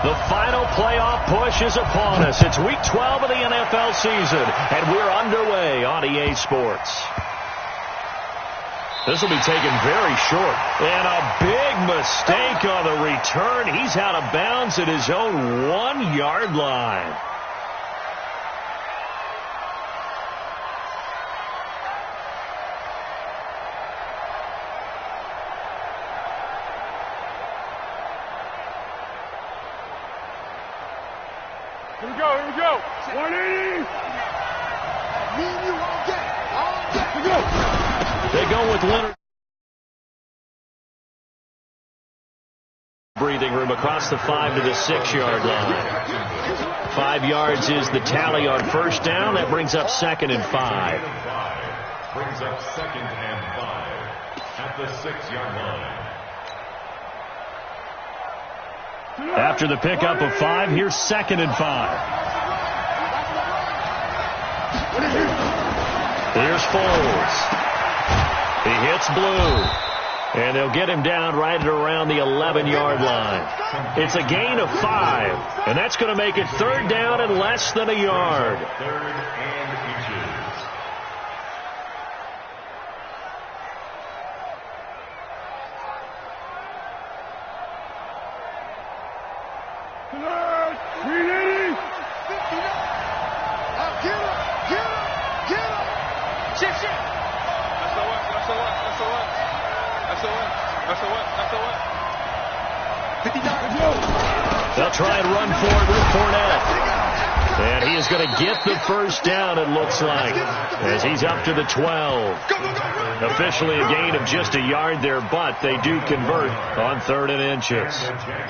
The final playoff push is upon us. It's Week 12 of the NFL season, and we're underway on EA Sports. This will be taken very short. And a big mistake on the return. He's out of bounds at his own 1-yard line. Here we go. 180. Me and you all day. Here we go. They go with Leonard. Breathing room across the 5 to the 6-yard line. 5 yards is the tally on first down. That brings up 2nd and 5. Brings up 2nd and 5 at the 6-yard line. After the pickup of 5, here's 2nd and 5. Here's Foles. He hits Blue. And they'll get him down right at around the 11-yard line. It's a gain of 5. And that's going to make it 3rd down and less than a yard. 3rd and inches. They'll try and run forward with Fournette. And he is going to get the first down, it looks like, as he's up to the 12. Officially a gain of just a yard there, but they do convert on 3rd and inches.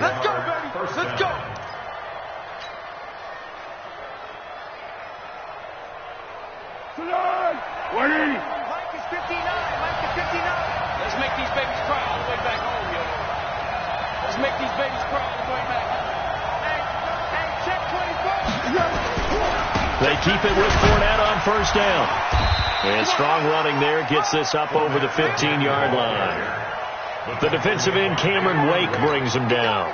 Let's go, baby. Let's go. Mike is 59. Let's make these babies cry all the way back home, yo. Let's make these babies cry all the way back. Hey, check 24. They keep it with Fournette on first down. And strong running there gets this up over the 15-yard line. The defensive end, Cameron Wake, brings him down.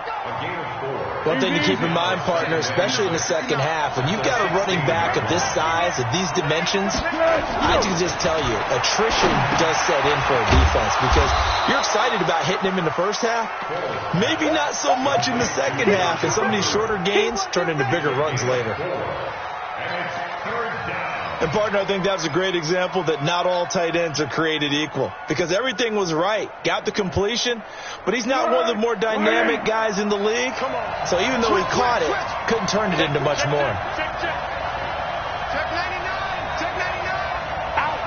One thing to keep in mind, partner, especially in the second half, when you've got a running back of this size, of these dimensions, I can just tell you, attrition does set in for a defense because you're excited about hitting him in the first half. Maybe not so much in the second half, and some of these shorter gains turn into bigger runs later. And, partner, I think that's a great example that not all tight ends are created equal because everything was right. Got the completion, but he's not one of the more dynamic guys in the league. So even though he caught it, couldn't turn it into much more. Check 99. Check 99. Out.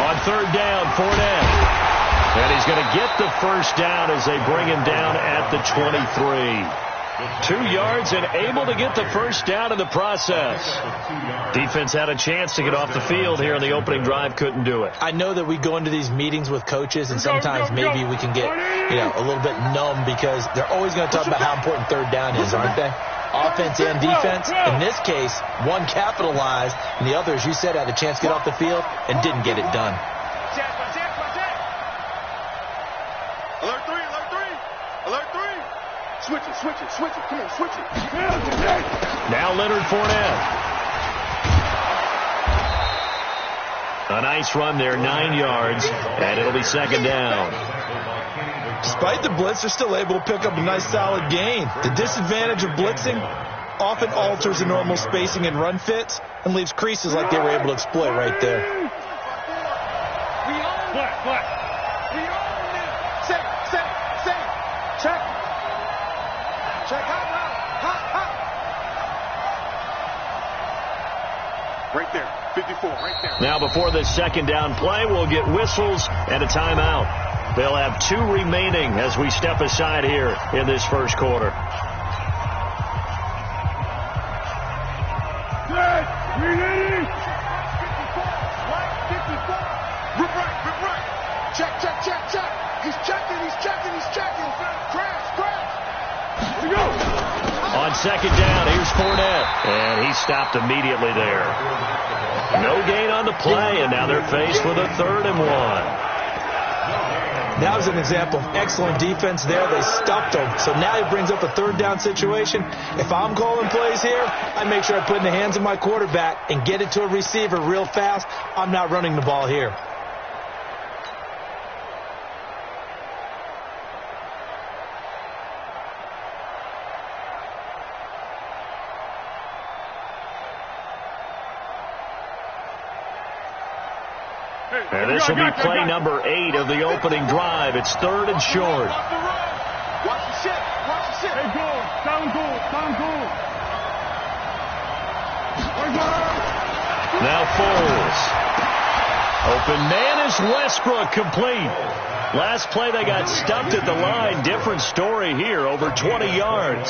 On 3rd down, Fournette. And he's going to get the first down as they bring him down at the 23. 2 yards and able to get the first down in the process. Defense had a chance to get off the field here in the opening drive, couldn't do it. I know that we go into these meetings with coaches and sometimes maybe we can get, a little bit numb because they're always going to talk about how important 3rd down is, aren't they? Offense and defense. In this case, one capitalized and the other, as you said, had a chance to get off the field and didn't get it done. Alert 3. Switch it. Come on, switch it. Now Leonard Fournette. A nice run there, 9 yards, and it'll be 2nd down. Despite the blitz, they're still able to pick up a nice solid gain. The disadvantage of blitzing often alters the normal spacing and run fits and leaves creases like they were able to exploit right there. What? We own this. Say. Check. Hot. Right there. 54, right there. Now before this 2nd down play, we'll get whistles and a timeout. They'll have 2 remaining as we step aside here in this first quarter. Good. Ready. 54. Rip right. Check. He's checking. Crash. Here we go. On 2nd down, here's Fournette. And he stopped immediately there. No gain on the play, and now they're faced with a 3rd and 1. That was an example of excellent defense there. They stuffed him. So now he brings up a third down situation. If I'm calling plays here, I make sure I put it in the hands of my quarterback and get it to a receiver real fast. I'm not running the ball here. And this will be play number 8 of the opening drive. It's 3rd and short. Watch the shit. Watch the shit. Hey, goal. Down goal. Down goal. Now Foles. Open man is Westbrook, complete. Last play they got stuffed at the line. Different story here, over 20 yards.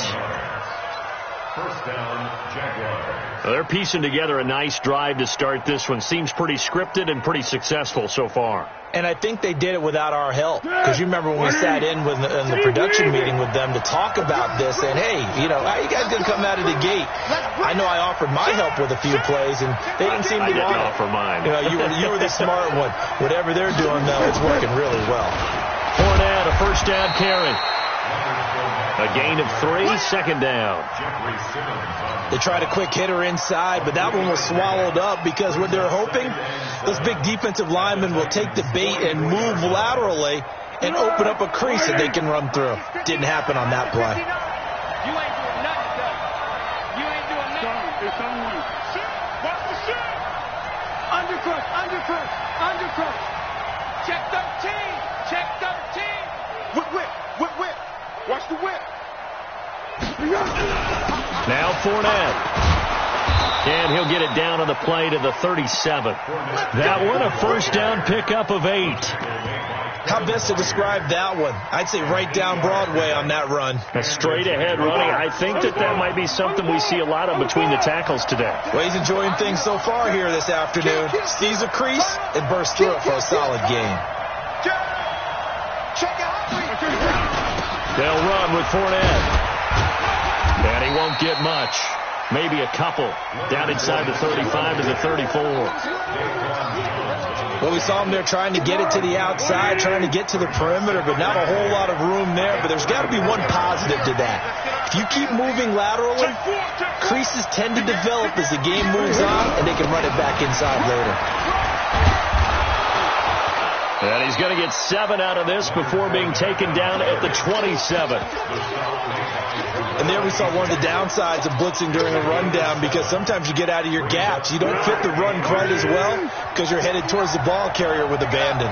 First down, Jaguars. Well, they're piecing together a nice drive to start this one. Seems pretty scripted and pretty successful so far. And I think they did it without our help. Because you remember when we sat in the production meeting with them to talk about this, and hey, you know, how you guys going to come out of the gate? I know I offered my help with a few plays, and they didn't seem to want it. Offer mine. You know, you were the smart one. Whatever they're doing, though, it's working really well. Fournette, a first down carry. A gain of 3, second down. They tried a quick hitter inside, but that one was swallowed up because what they're hoping, those big defensive linemen will take the bait and move laterally and open up a crease that they can run through. Didn't happen on that play. You ain't doing nothing, though. You ain't doing nothing. It's on one. Watch the shit. Undercrush, undercrush, undercrush. Check 13. Check 13. Whip, whip, whip, whip. Watch the whip. Now Fournette. And he'll get it down on the play to the 37. That one, a first down pickup of 8. How best to describe that one? I'd say right down Broadway on that run. A straight ahead running. I think that might be something we see a lot of between the tackles today. Well, he's enjoying things so far here this afternoon. Sees a crease and bursts through it for a solid gain. They'll run with Fournette. And he won't get much. Maybe a couple. Down inside the 35 to the 34. Well, we saw him there trying to get it to the outside, trying to get to the perimeter, but not a whole lot of room there. But there's got to be one positive to that. If you keep moving laterally, creases tend to develop as the game moves on, and they can run it back inside later. And he's going to get 7 out of this before being taken down at the 27. And there we saw one of the downsides of blitzing during a rundown, because sometimes you get out of your gaps. You don't fit the run quite as well because you're headed towards the ball carrier with abandon.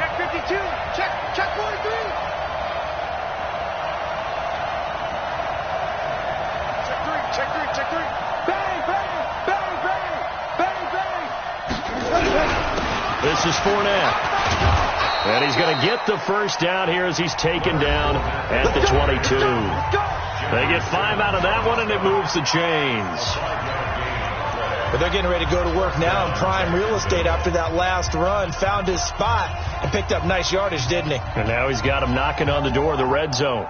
Check 52. Check 43. Check 3. Bang, bang, bang, bang, bang, bang. This is Fournette. And he's going to get the first down here as he's taken down at the 22. They get 5 out of that one, and it moves the chains. But they're getting ready to go to work now in prime real estate after that last run. Found his spot and picked up nice yardage, didn't he? And now he's got him knocking on the door of the red zone.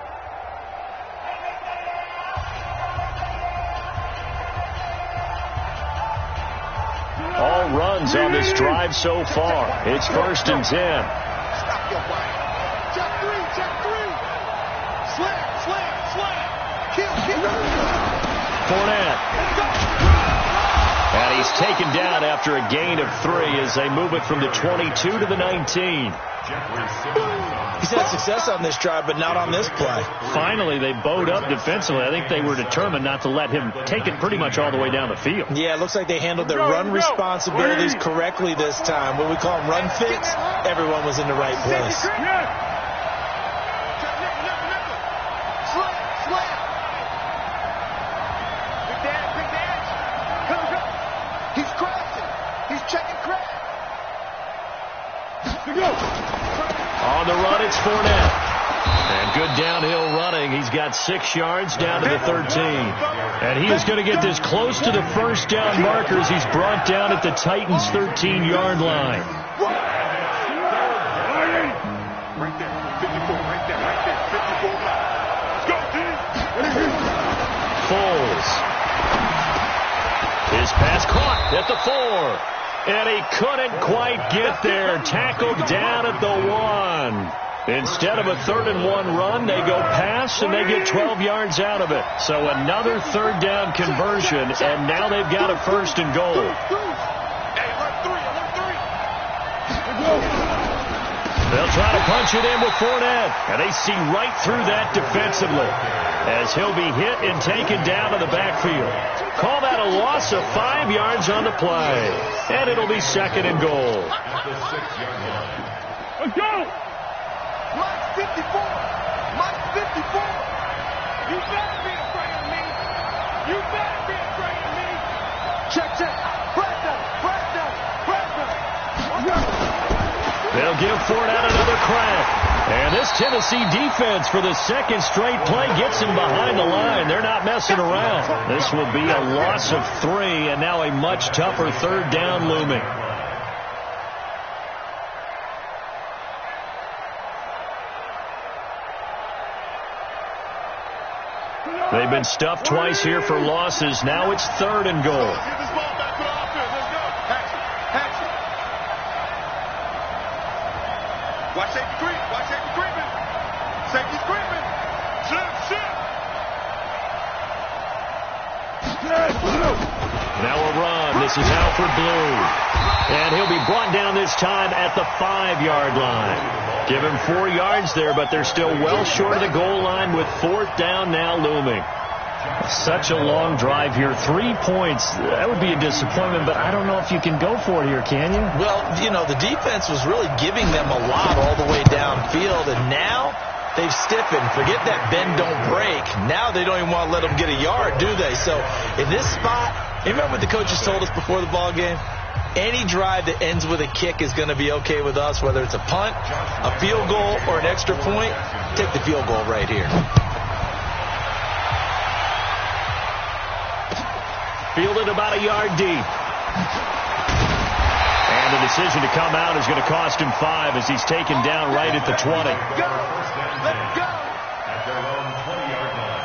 All runs on this drive so far. It's 1st and 10. Stop your body. Check 3. Slam. Kill. Fournette. And he's taken down after a gain of 3 as they move it from the 22 to the 19. He's had success on this drive, but not on this play. Finally, they bowed up defensively. I think they were determined not to let him take it pretty much all the way down the field. Yeah, it looks like they handled their run responsibilities correctly this time. What we call them run fits, everyone was in the right place. Slam. Big dance. Comes up. He's crashing. He's checking crash. On the run, it's Fournette. And good downhill running. He's got 6 yards down to the 13. And he is going to get this close to the first down markers. He's brought down at the Titans' 13-yard line. Right there. 54. Right there. 54. Let's go, team. Foles. His pass caught at the 4. And he couldn't quite get there. Tackled down at the 1. Instead of a 3rd-and-1 run, they go pass, and they get 12 yards out of it. So another 3rd down conversion, and now they've got a 1st and goal. They'll try to punch it in with Fournette, and they see right through that defensively as he'll be hit and taken down to the backfield. Call that a loss of 5 yards on the play, and it'll be 2nd and goal. At the 6-yard line. Let's go! Mike 54. Mike 54. You better be afraid of me. You better be afraid of me. Check. Pressure. They'll give Fournette another crack. And this Tennessee defense for the 2nd straight play gets him behind the line. They're not messing around. This will be a loss of 3, and now a much tougher 3rd down looming. They've been stuffed twice here for losses. Now it's 3rd and goal. Get this ball back to the offense. Let's go. Action. Watch safety creeping. Safety's creeping. Shift. Now a run. This is Alfred Blue. And he'll be brought down this time at the 5-yard line. Give him 4 yards there, but they're still well short of the goal line with 4th down now looming. Such a long drive here. 3 points, that would be a disappointment, but I don't know if you can go for it here, can you? Well, the defense was really giving them a lot all the way downfield, and now they've stiffened. Forget that bend, don't break. Now they don't even want to let them get a yard, do they? So in this spot, you remember what the coaches told us before the ball game? Any drive that ends with a kick is going to be okay with us, whether it's a punt, a field goal, or an extra point. Take the field goal right here. Fielded about a yard deep. And the decision to come out is going to cost him 5 as he's taken down right at the 20. Let's go. At their own 20-yard line.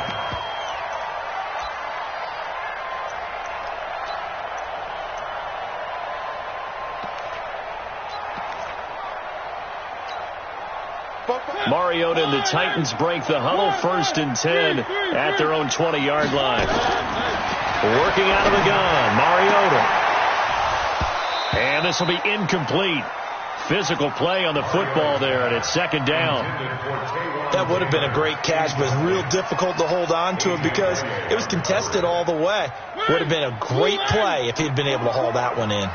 Mariota and the Titans break the huddle. 1st and 10 at their own 20-yard line. Working out of the gun, Mariota. And this will be incomplete. Physical play on the football there, and it's 2nd down. That would have been a great catch, but it's real difficult to hold on to it because it was contested all the way. Would have been a great play if he'd been able to haul that one in.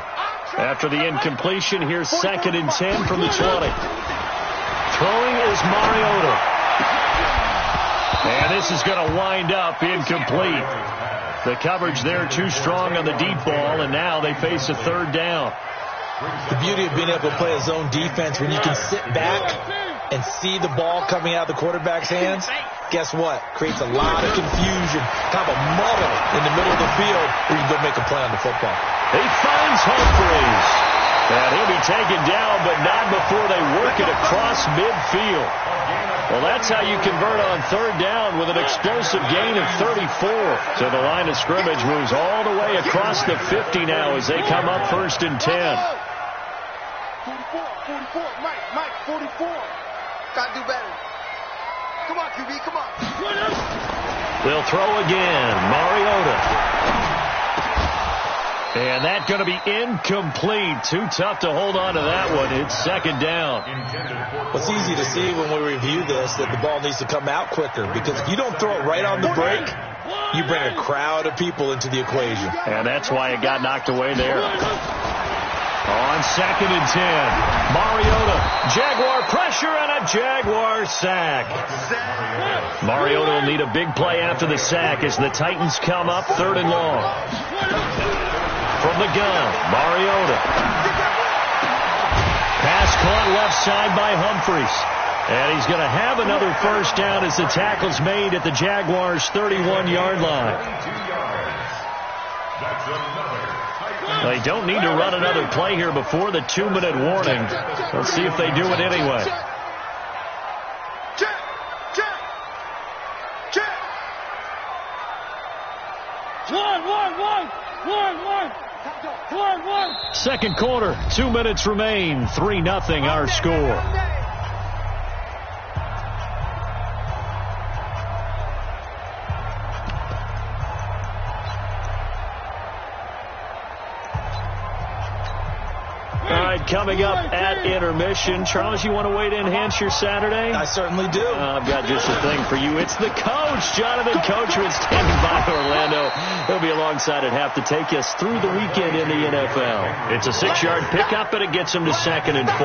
After the incompletion, here's 2nd and 10 from the 20. Throwing is Mariota. And this is going to wind up incomplete. The coverage there too strong on the deep ball, and now they face a 3rd down. The beauty of being able to play a zone defense when you can sit back and see the ball coming out of the quarterback's hands, guess what? Creates a lot of confusion, kind of a muddle in the middle of the field where you can go make a play on the football. He finds Humphries. And he'll be taken down, but not before they work it across midfield. Well, that's how you convert on 3rd down with an explosive gain of 34. So the line of scrimmage moves all the way across the 50 now as they come up 1st and 10. 44. Mike, 44. Gotta do better. Come on, QB, come on. They'll throw again. Mariota. And that's going to be incomplete. Too tough to hold on to that one. It's 2nd down. It's easy to see when we review this that the ball needs to come out quicker, because if you don't throw it right on the break, you bring a crowd of people into the equation. And that's why it got knocked away there. On 2nd and 10, Mariota, Jaguar pressure and a Jaguar sack. Mariota will need a big play after the sack as the Titans come up 3rd and long. From the gun, Mariota. Pass caught left side by Humphries. And he's going to have another 1st down as the tackle's made at the Jaguars' 31-yard line. They don't need to run another play here before the 2-minute warning. Let's see if they do it anyway. One. Second quarter, 2 minutes remain, 3-0 our score. Coming up at intermission. Charles, you want to wait to enhance your Saturday? I certainly do. I've got just a thing for you. It's the coach, Jonathan Coachman, standing by Orlando. He'll be alongside at half to take us through the weekend in the NFL. It's a 6-yard pickup, and it gets him to 2nd and 4.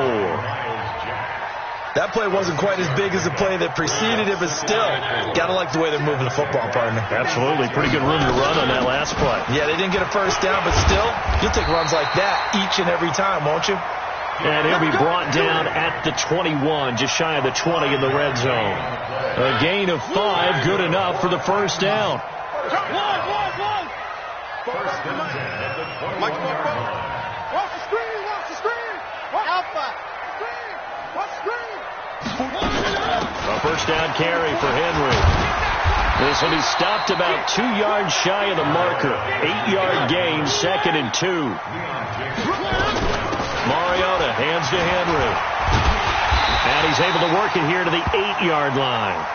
That play wasn't quite as big as the play that preceded it, but still, got to like the way they're moving the football, partner. Absolutely. Pretty good room to run on that last play. Yeah, they didn't get a first down, but still, you'll take runs like that each and every time, won't you? And he'll be brought down at the 21, just shy of the 20 in the red zone. A gain of 5, good enough for the first down. First and 10 at the 21-yard line. Watch the screen, watch the screen. Alpha. Screen, watch the screen. A first down carry for Henry. This will be stopped about 2 yards shy of the marker. 8-yard gain, 2nd and 2. Mariota hands to Henry. And he's able to work it here to the 8-yard line.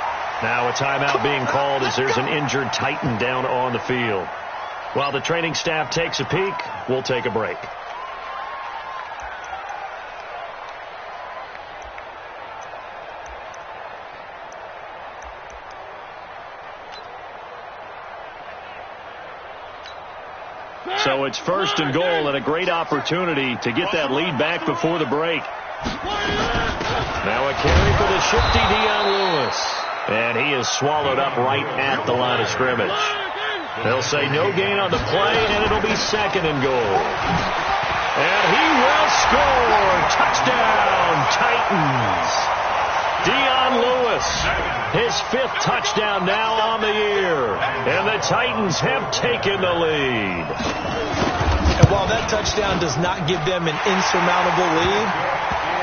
Now a timeout being called as there's an injured Titan down on the field. While the training staff takes a peek, we'll take a break. So it's 1st and goal and a great opportunity to get that lead back before the break. Now a carry for the shifty Dion Lewis. And he is swallowed up right at the line of scrimmage. They'll say no gain on the play, and it'll be 2nd and goal. And he will score. Touchdown, Titans. Dion Lewis, his 5th touchdown now on the year. And the Titans have taken the lead. And while that touchdown does not give them an insurmountable lead,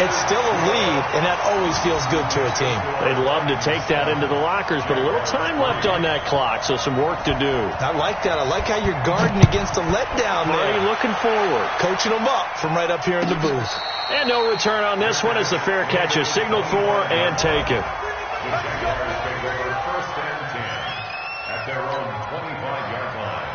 it's still a lead, and that always feels good to a team. They'd love to take that into the lockers, but a little time left on that clock, so some work to do. I like that. I like how you're guarding against a letdown there. Already looking forward. Coaching them up from right up here in the booth. And no return on this one as the fair catch is signaled for and taken. The Jaguars take over 1st and 10 at their own 25-yard line.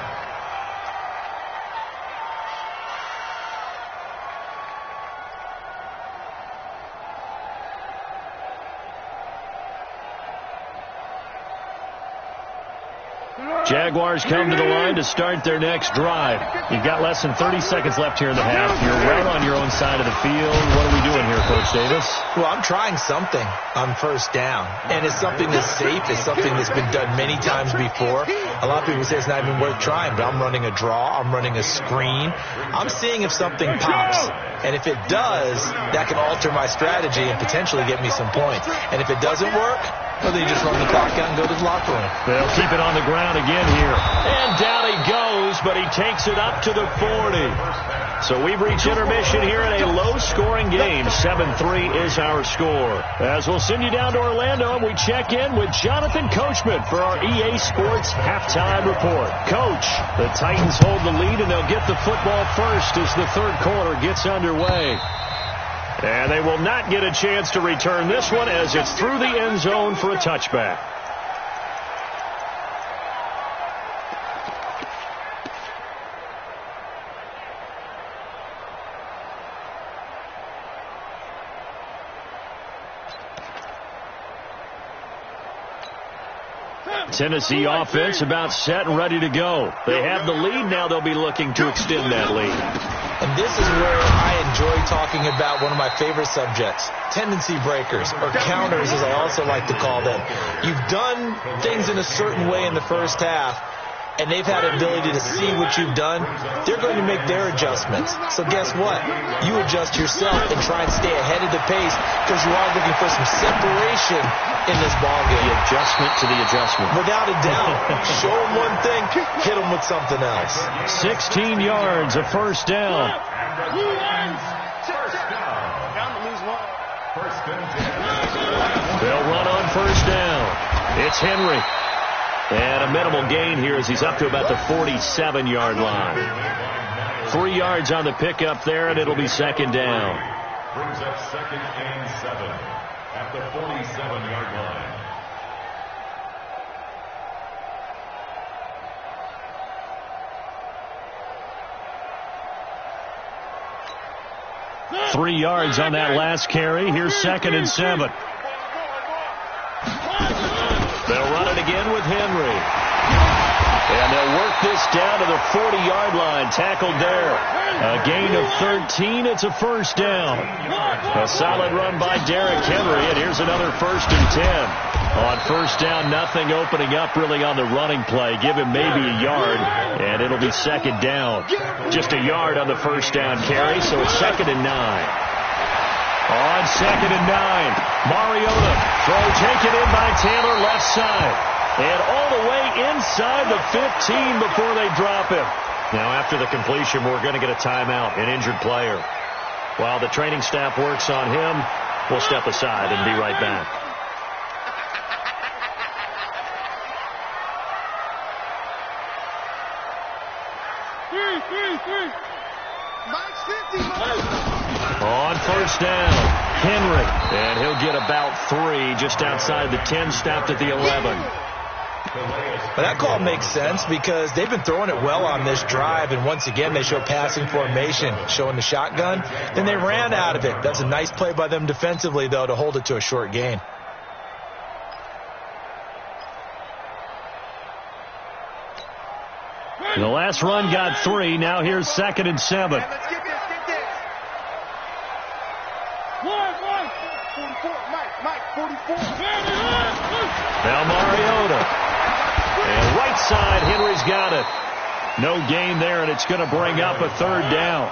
Jaguars come to the line to start their next drive. You've got less than 30 seconds left here in the half. You're right on your own side of the field. What are we doing here, Coach Davis? Well, I'm trying something on first down, and it's something that's safe. It's something that's been done many times before. A lot of people say it's not even worth trying, but I'm running a draw. I'm running a screen. I'm seeing if something pops, and if it does, that can alter my strategy and potentially get me some points. And if it doesn't work, well, then you just run the clock out and go to the locker room. They'll keep it on the ground again here. And down he goes, but he takes it up to the 40. So we've reached intermission here in a low-scoring game. 7-3 is our score. As we'll send you down to Orlando, and we check in with Jonathan Coachman for our EA Sports Halftime Report. Coach, the Titans hold the lead, and they'll get the football first as the 3rd quarter gets underway. And they will not get a chance to return this one as it's through the end zone for a touchback. Tennessee offense about set and ready to go. They have the lead. Now they'll be looking to extend that lead. And this is where I enjoy talking about one of my favorite subjects, tendency breakers, or counters as I also like to call them. You've done things in a certain way in the first half, and they've had the ability to see what you've done. They're going to make their adjustments. So guess what? You adjust yourself and try and stay ahead of the pace because you are looking for some separation in this ballgame. The adjustment to the adjustment. Without a doubt. Show them one thing, hit them with something else. 16 yards, a first down. They'll run on first down. It's Henry. And a minimal gain here as he's up to about the 47-yard line. 3 yards on the pickup there, and it'll be second down. Brings up 2nd and 7 at the 47-yard line. Three yards on that last carry. Here's 2nd and 7. They'll run it again with Henry. And they'll work this down to the 40-yard line. Tackled there. A gain of 13. It's a first down. A solid run by Derrick Henry. And here's another 1st and 10. On first down, nothing opening up really on the running play. Give him maybe a yard, and it'll be second down. Just a yard on the first down carry, so it's 2nd and 9. On 2nd and 9, Mariota. Throw taken in by Taylor left side. And all the way inside the 15 before they drop him. Now after the completion, we're going to get a timeout, an injured player. While the training staff works on him, we'll step aside and be right back. On first down, Henry, and he'll get about 3 just outside the 10, stopped at the 11. But that call makes sense because they've been throwing it well on this drive, and once again they show passing formation, showing the shotgun. Then they ran out of it. That's a nice play by them defensively, though, to hold it to a short gain. The last run got 3. Now here's 2nd and 7. Let's get this. One. 44. Mike, 44. Now Mariota. And right side, Henry's got it. No gain there, and it's going to bring up a 3rd down.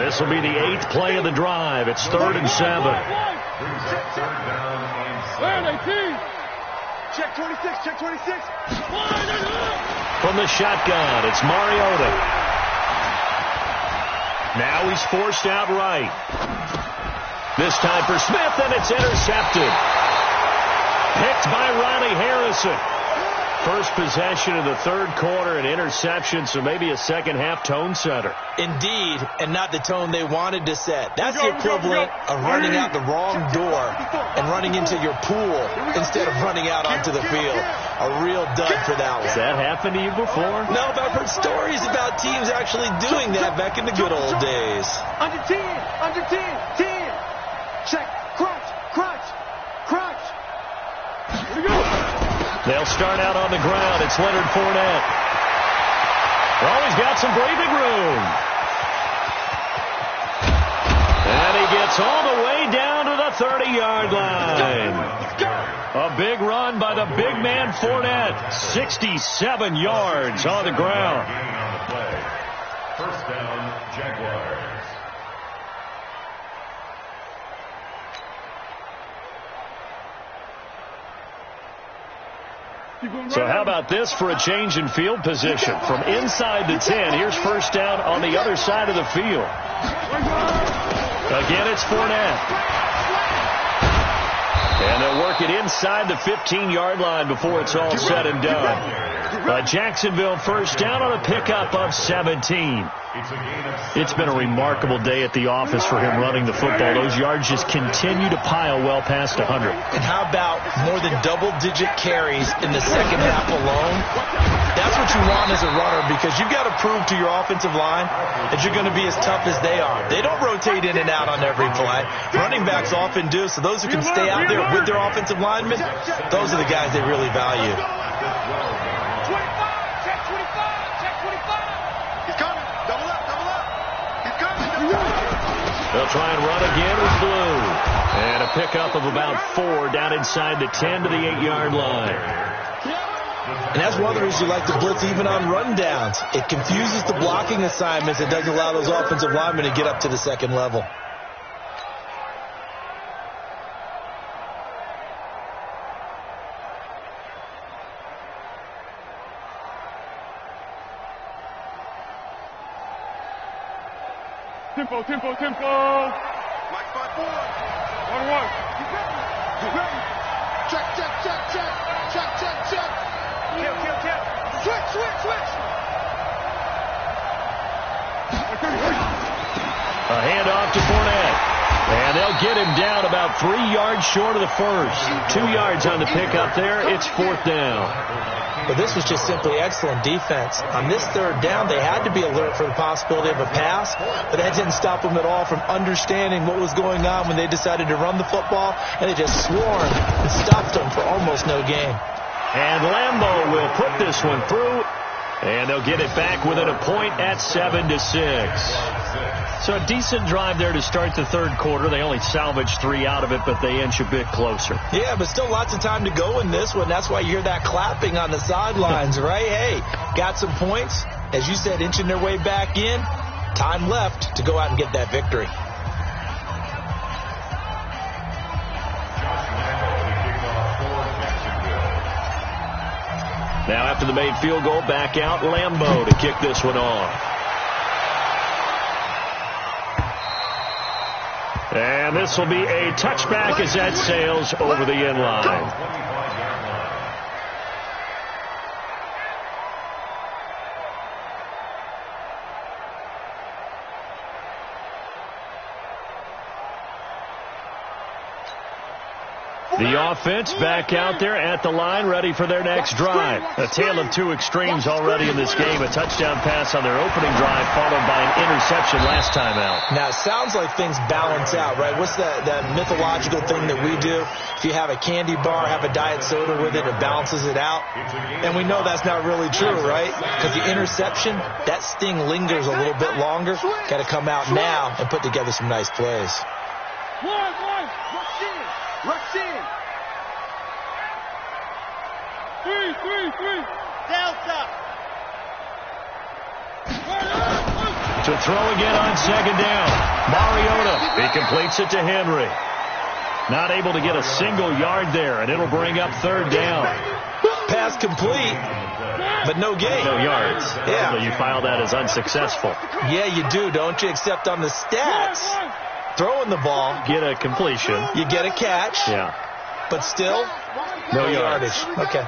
This will be the 8th play of the drive. It's 3rd and 7. Check 26. From the shotgun, it's Mariota. Now he's forced out right. This time for Smith, and it's intercepted. Picked by Riley Harrison. First possession of the 3rd quarter, an interception, so maybe a second-half tone setter. Indeed, and not the tone they wanted to set. That's the equivalent of running out the wrong door and running into your pool instead of running out onto the field. A real dud for that one. Has that happened to you before? No, but I've heard stories about teams actually doing that back in the good old days. Under 10. 10. Check. Crunch. Here we go. They'll start out on the ground. It's Leonard Fournette. Oh, he's got some breathing room. And he gets all the way down to the 30-yard line. A big run by the big man Fournette. 67 yards on the ground. First down, Jaguars. So how about this for a change in field position? From inside the 10, here's first down on the other side of the field. Again, it's Fournette. And they'll work it inside the 15-yard line before it's all said and done. Jacksonville first down on a pickup of 17. It's been a remarkable day at the office for him running the football. Those yards just continue to pile well past 100. And how about more than double-digit carries in the second half alone? That's what you want as a runner, because you've got to prove to your offensive line that you're going to be as tough as they are. They don't rotate in and out on every play. Running backs often do, so those who can stay out there with their offensive linemen, those are the guys they really value. 25. Check 25. He's coming. Double up. He's coming. They'll try and run again with Blue. And a pickup of about 4 down inside the 10 to the 8-yard line. And that's one of the reasons you like to blitz even on run downs. It confuses the blocking assignments. It doesn't allow those offensive linemen to get up to the second level. Tempo. Mike 5-4. 1-1. Check. Kill. Switch. A handoff to Fournette. And they'll get him down about 3 yards short of the first. 2 yards on the pickup there. It's 4th down. But this was just simply excellent defense. On this 3rd down, they had to be alert for the possibility of a pass, but that didn't stop them at all from understanding what was going on when they decided to run the football, and they just swarmed and stopped them for almost no gain. And Lambeau will put this one through, and they'll get it back within a point at 7-6. So a decent drive there to start the 3rd quarter. They only salvaged 3 out of it, but they inch a bit closer. Yeah, but still lots of time to go in this one. That's why you hear that clapping on the sidelines, right? Hey, got some points. As you said, inching their way back in. Time left to go out and get that victory. Now after the made field goal, back out Lambeau to kick this one off. And this will be a touchback as that sails over the end line. The offense back out there at the line, ready for their next drive. A tale of 2 extremes already in this game. A touchdown pass on their opening drive, followed by an interception last time out. Now, it sounds like things balance out, right? What's that mythological thing that we do? If you have a candy bar, have a diet soda with it, it balances it out. And we know that's not really true, right? Because the interception, that sting lingers a little bit longer. Got to come out now and put together some nice plays. Rush in. 3. Delta. To throw again on 2nd down. Mariota. He completes it to Henry. Not able to get a single yard there, and it'll bring up 3rd down. Pass complete, but no gain. No yards. Yeah. So you file that as unsuccessful. Yeah, you do, don't you? Except on the stats, throwing the ball, get a completion. You get a catch. Yeah. But still, no yardage. Okay.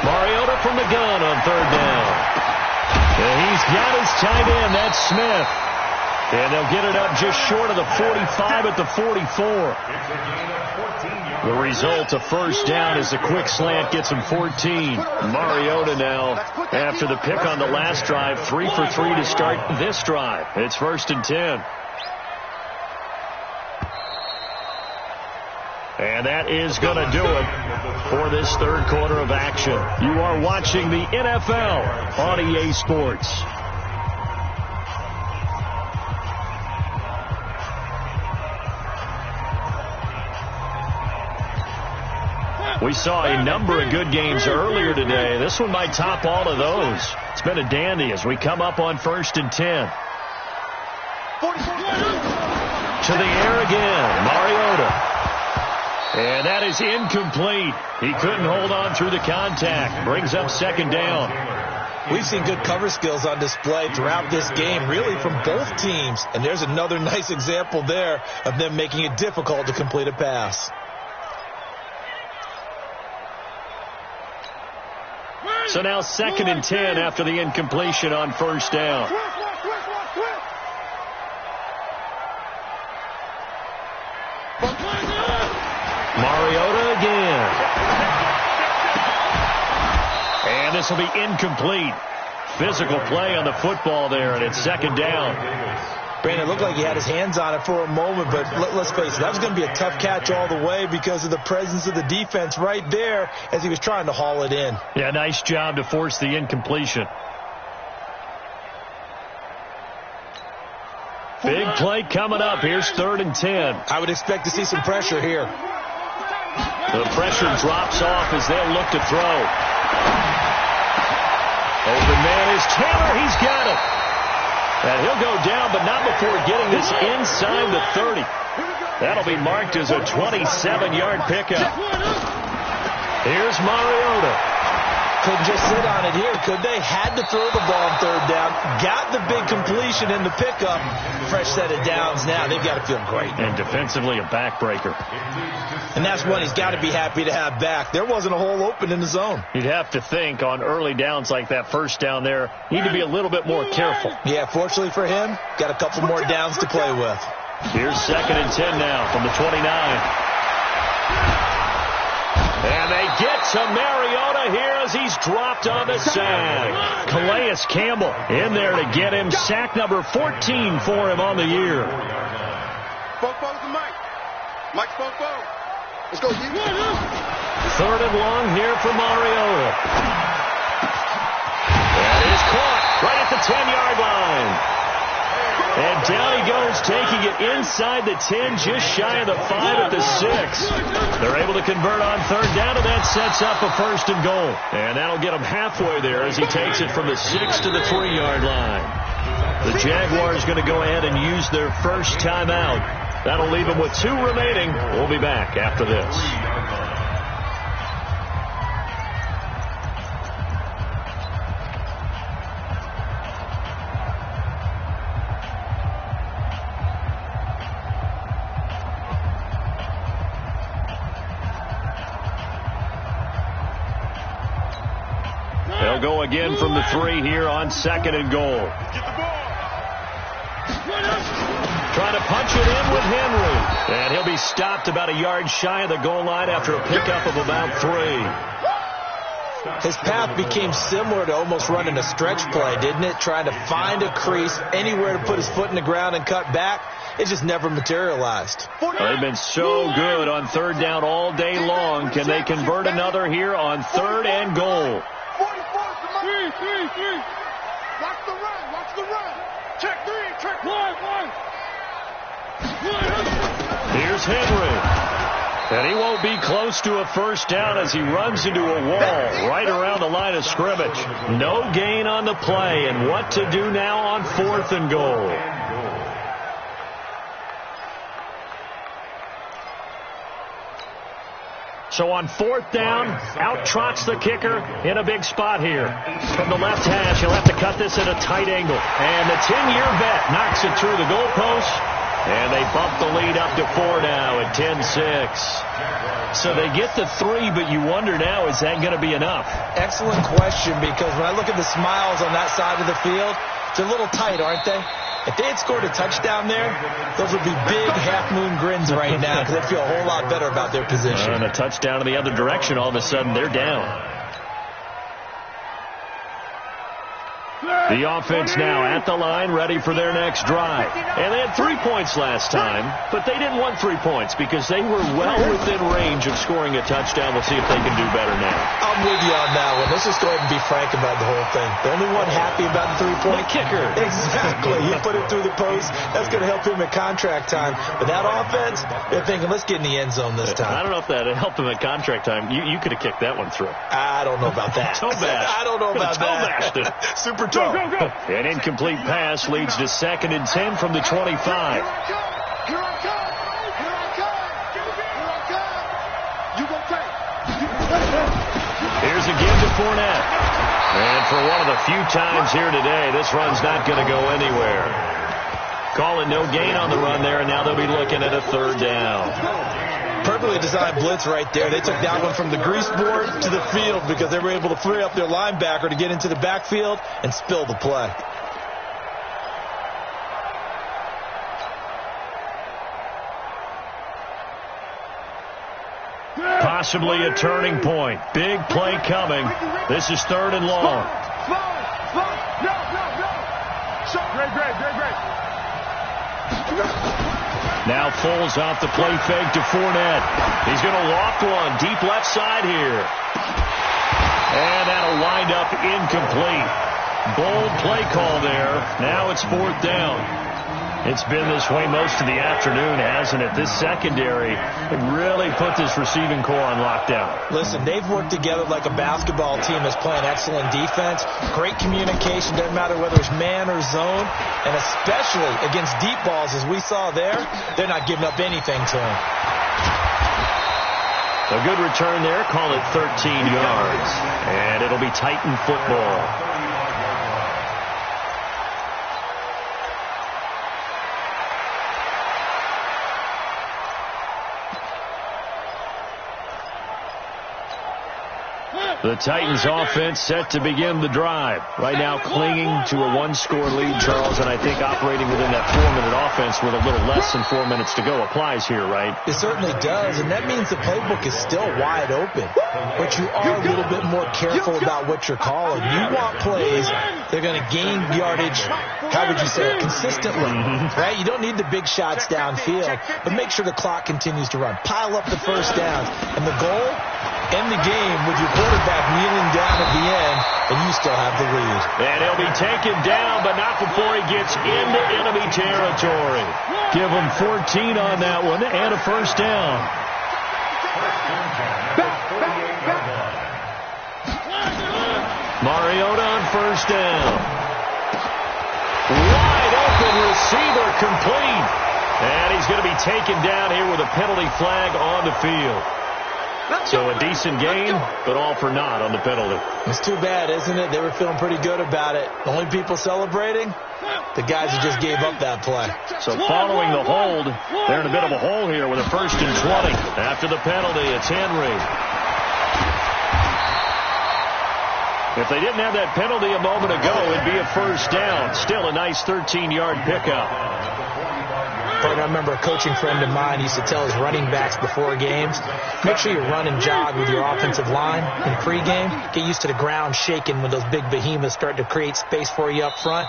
Mariota from the gun on 3rd down. And he's got his tight end. That's Smith. And they'll get it up just short of the 45 at the 44. The result, a 1st down as the quick slant gets him 14. Mariota now, after the pick on the last drive, 3 for 3 to start this drive. It's 1st and 10. And that is going to do it for this 3rd quarter of action. You are watching the NFL on EA Sports. We saw a number of good games earlier today. This one might top all of those. It's been a dandy as we come up on 1st and 10. To the air again, Mariota. And that is incomplete. He couldn't hold on through the contact. Brings up 2nd down. We've seen good cover skills on display throughout this game, really from both teams. And there's another nice example there of them making it difficult to complete a pass. So now 2nd and 10 after the incompletion on 1st down. Mariota again. And this will be incomplete. Physical play on the football there, and it's 2nd down. Brandon, it looked like he had his hands on it for a moment, but let's face it, that was going to be a tough catch all the way because of the presence of the defense right there as he was trying to haul it in. Yeah, nice job to force the incompletion. Big play coming up. Here's 3rd and 10. I would expect to see some pressure here. The pressure drops off as they'll look to throw. Open man is Taylor. He's got it. And he'll go down, but not before getting this inside the 30. That'll be marked as a 27-yard pickup. Here's Mariota. Couldn't just sit on it here, could they? Had to throw the ball on 3rd down. Got the big completion in the pickup. Fresh set of downs now. They've got to feel great. And defensively, a backbreaker. And that's one he's got to be happy to have back. There wasn't a hole open in the zone. You'd have to think on early downs like that first down there, need to be a little bit more careful. Yeah, fortunately for him, got a couple more downs to play with. Here's 2nd and 10 now from the 29. And they get to Mariota here as he's dropped on the sack. Calais Campbell in there to get him. Sack number 14 for him on the year. Fofo's the Mike. Mike's Fofo. Let's go, D. 3rd and long here for Mariota. That is caught right at the 10-yard line. And down he goes, taking it inside the 10, just shy of the 5 at the 6. They're able to convert on 3rd down, and that sets up a 1st and goal. And that'll get him halfway there as he takes it from the 6 to the 3-yard line. The Jaguars going to go ahead and use their first timeout. That'll leave them with 2 remaining. We'll be back after this. They'll go again from the 3 here on 2nd and goal. Trying to punch it in with Henry. And he'll be stopped about a yard shy of the goal line after a pickup of about 3. His path became similar to almost running a stretch play, didn't it? Trying to find a crease, anywhere to put his foot in the ground and cut back. It just never materialized. They've been so good on 3rd down all day long. Can they convert another here on 3rd and goal? 3. Watch the run. Watch the run. Check 3. Check 1. Here's Henry. And he won't be close to a 1st down as he runs into a wall right around the line of scrimmage. No gain on the play. And what to do now on 4th and goal? So on 4th down, out trots the kicker in a big spot here. From the left hash, he'll have to cut this at a tight angle. And the 10-year vet knocks it through the goalpost. And they bump the lead up to 4 now at 10-6. So they get the 3, but you wonder now, is that going to be enough? Excellent question, because when I look at the smiles on that side of the field, they're a little tight, aren't they? If they had scored a touchdown there, those would be big half-moon grins right now because they'd feel a whole lot better about their position. And a touchdown in the other direction, all of a sudden they're down. The offense now at the line, ready for their next drive. And they had 3 points last time, but they didn't want 3 points because they were well within range of scoring a touchdown. We'll see if they can do better now. I'm with you on that one. Let's just go ahead and be frank about the whole thing. The only one happy about the 3-point kicker. Exactly. He put it through the post. That's going to help him at contract time. But that offense, they're thinking, let's get in the end zone this time. I don't know if that helped him at contract time. You could have kicked that one through. I don't know about that. Toe bash. I don't know about that. Super toe. An incomplete pass leads to 2nd and 10 from the 25. Here I come. You gonna take. Here's a give to Fournette. And for one of the few times here today, this run's not going to go anywhere. Call it no gain on the run there, and now they'll be looking at a 3rd down. Perfectly designed blitz right there. They took that one from the grease board to the field because they were able to free up their linebacker to get into the backfield and spill the play. Possibly a turning point. Big play coming. This is 3rd and long. Now Foles off the play fake to Fournette. He's going to loft one deep left side here. And that'll wind up incomplete. Bold play call there. Now it's 4th down. It's been this way most of the afternoon, hasn't it? This secondary really put this receiving core on lockdown. Listen, they've worked together like a basketball team that's playing excellent defense. Great communication, doesn't matter whether it's man or zone. And especially against deep balls, as we saw there, they're not giving up anything to them. A good return there, call it 13 yards. And it'll be Titan football. The Titans offense set to begin the drive. Right now clinging to a one-score lead, Charles, and I think operating within that 4-minute offense with a little less than 4 minutes to go applies here, right? It certainly does, and that means the playbook is still wide open. But you are a little bit more careful about what you're calling. You want plays that are going to gain yardage, how would you say it, consistently, right? You don't need the big shots downfield, but make sure the clock continues to run. Pile up the first downs, and the goal, end the game with your quarterback kneeling down at the end, and you still have the lead. And he'll be taken down, but not before he gets into enemy territory. Give him 14 on that one and a first down. Mariota on first down. Wide open receiver complete. And he's going to be taken down here with a penalty flag on the field. So a decent gain, but all for naught on the penalty. It's too bad, isn't it? They were feeling pretty good about it. The only people celebrating, the guys who just gave up that play. So following the hold, they're in a bit of a hole here with a 1st and 20. After the penalty, it's Henry. If they didn't have that penalty a moment ago, it'd be a first down. Still a nice 13-yard pickup. I remember a coaching friend of mine used to tell his running backs before games, make sure you run and jog with your offensive line in pregame. Get used to the ground shaking when those big behemoths start to create space for you up front.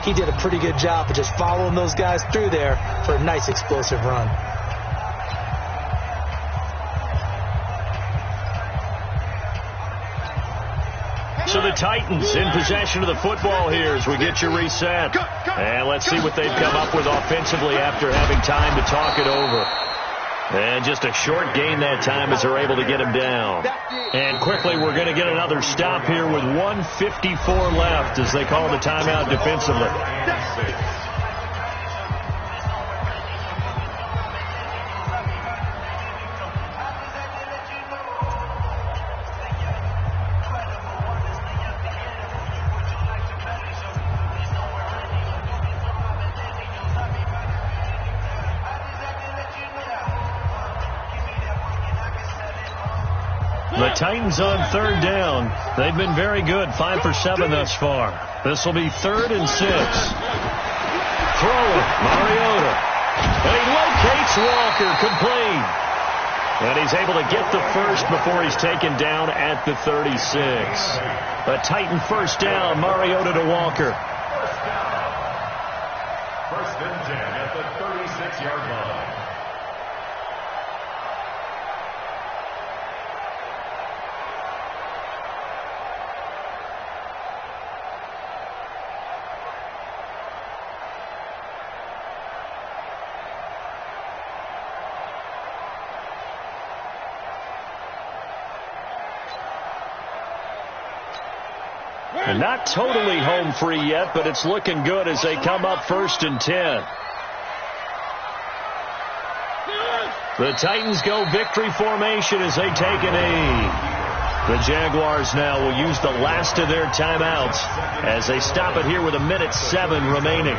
He did a pretty good job of just following those guys through there for a nice explosive run. So the Titans in possession of the football here as we get you reset. And let's see what they've come up with offensively after having time to talk it over. And just a short gain that time as they're able to get him down. And quickly we're going to get another stop here with 1:54 left as they call the timeout defensively. The Titans on 3rd down. They've been very good, 5 for 7 thus far. This will be 3rd and 6. Throwing, Mariota. And he locates Walker, complete. And he's able to get the first before he's taken down at the 36. A Titan first down, Mariota to Walker. First and 10 at the 36-yard line. And not totally home free yet, but it's looking good as they come up 1st and 10. The Titans go victory formation as they take a knee. The Jaguars now will use the last of their timeouts as they stop it here with 1:07 remaining.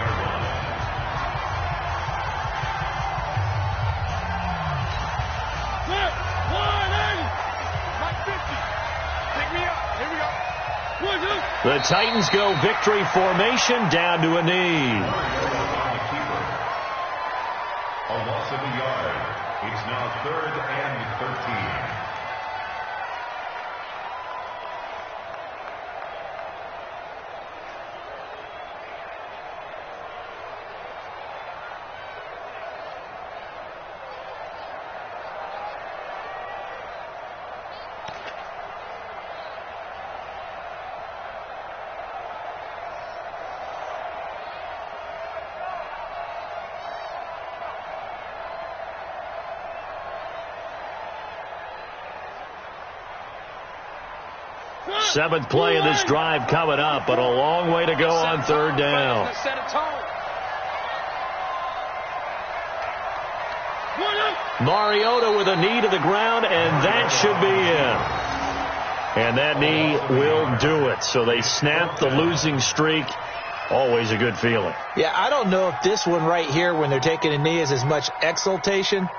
The Titans go victory formation down to a knee. A loss of a yard. It's now 3rd and 13. Seventh play of this drive coming up, but a long way to go on 3rd down. Mariota with a knee to the ground, and that should be it. And that knee will do it. So they snap the losing streak. Always a good feeling. Yeah, I don't know if this one right here when they're taking a knee is as much exultation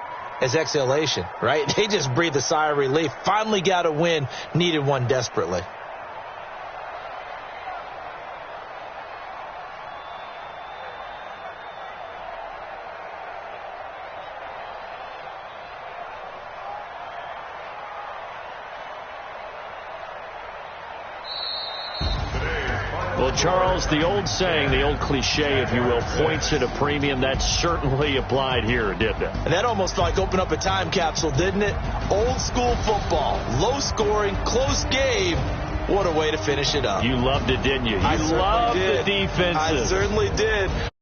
as exhalation, right? They just breathed a sigh of relief. Finally got a win, needed one desperately. Well, Charles, the old saying, the old cliche, if you will, points at a premium, that certainly applied here, didn't it? And that almost like opened up a time capsule, didn't it? Old school football, low scoring, close game. What a way to finish it up. You loved it, didn't you? I loved did. the defenses. I certainly did.